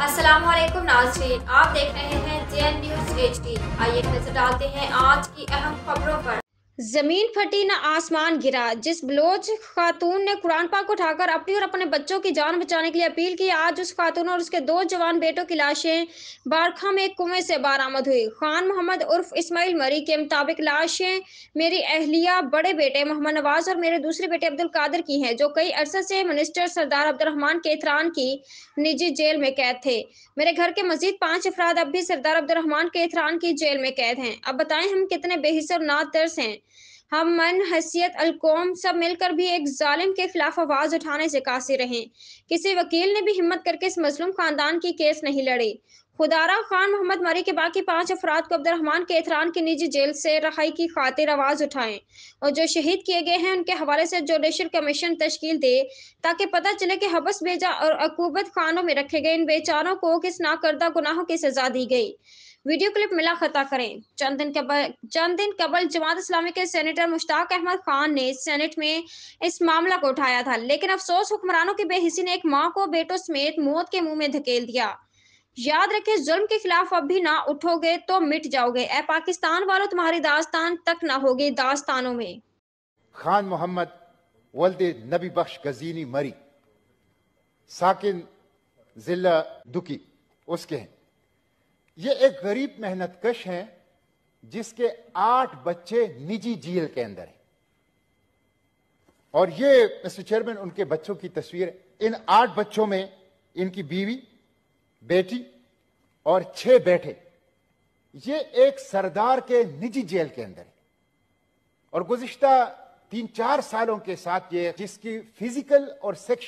अस्सलाम वालेकुम नाज़रीन, आप देख रहे हैं JN न्यूज़ HD। आइए नजर डालते हैं आज की अहम खबरों पर। जमीन फटी न आसमान गिरा। जिस बलोच खातून ने कुरान पाक उठाकर अपनी और अपने बच्चों की जान बचाने के लिए अपील की, आज उस खातून और उसके 2 जवान बेटों की लाशें बारखा में एक कुएं से बरामद हुई। खान मोहम्मद उर्फ इस्माइल मरी के मुताबिक लाशें मेरी अहलिया, बड़े बेटे मोहम्मद नवाज और मेरे दूसरे बेटे अब्दुल कादिर की हैं, जो कई अरसे से मिनिस्टर सरदार अब्दुर्रहमान केतरान की निजी जेल में कैद थे। मेरे घर के मजीद 5 अफराद अब भी सरदार अब्दुर्रहमान केतरान की जेल में कैद हैं। अब बताएं हम कितने बेहिस और नातर्स हैं। हम मन हैसियत अलकौम सब मिलकर भी एक जालिम के खिलाफ आवाज उठाने से कासिर रहे। किसी वकील ने भी हिम्मत करके इस मजलूम खानदान की केस नहीं लड़ी। खुदारा खान मोहम्मद मरी के बाकी 5 अफराद को अब्दुर्रहमान केतरान की निजी जेल से रहाई की खातिर आवाज उठाएं और जो शहीद किए गए हैं उनके हवाले से जुडिशल कमीशन तश्कील दे, ताकि पता चले कि हबस भेजा और अकूबत खानों में रखे गए इन बेचारों को किस नाकर्दा गुनाहों की सजा दी गई। वीडियो क्लिप मिला खता करें। चंद दिन कबल जमात इस्लामी के सेनेटर मुश्ताक अहमद खान ने सेनेट में इस मामला को उठाया था, लेकिन अफसोस हुक्मरानों की बेहिसी ने एक मां को बेटों समेत मौत के मुंह में धकेल दिया। याद रखें, जुल्म के खिलाफ अब भी ना उठोगे तो मिट जाओगे। ए पाकिस्तान वालों, तुम्हारी दास्तान तक ना होगी दास्तानों में। खान मोहम्मद वल्द नबी बख्श गजीनी मरी साकिन जिला दुकी उसके हैं। ये एक गरीब मेहनत कश हैं जिसके 8 बच्चे निजी जेल के अंदर हैं। और ये मिस्टर चेयरमैन उनके बच्चों की तस्वीर है। इन 8 बच्चों में इनकी बीवी, बेटी और 6 बेटे ये एक सरदार के निजी जेल के अंदर है। और गुज़िश्ता 3-4 सालों के साथ ये जिसकी फिजिकल और सेक्शुअल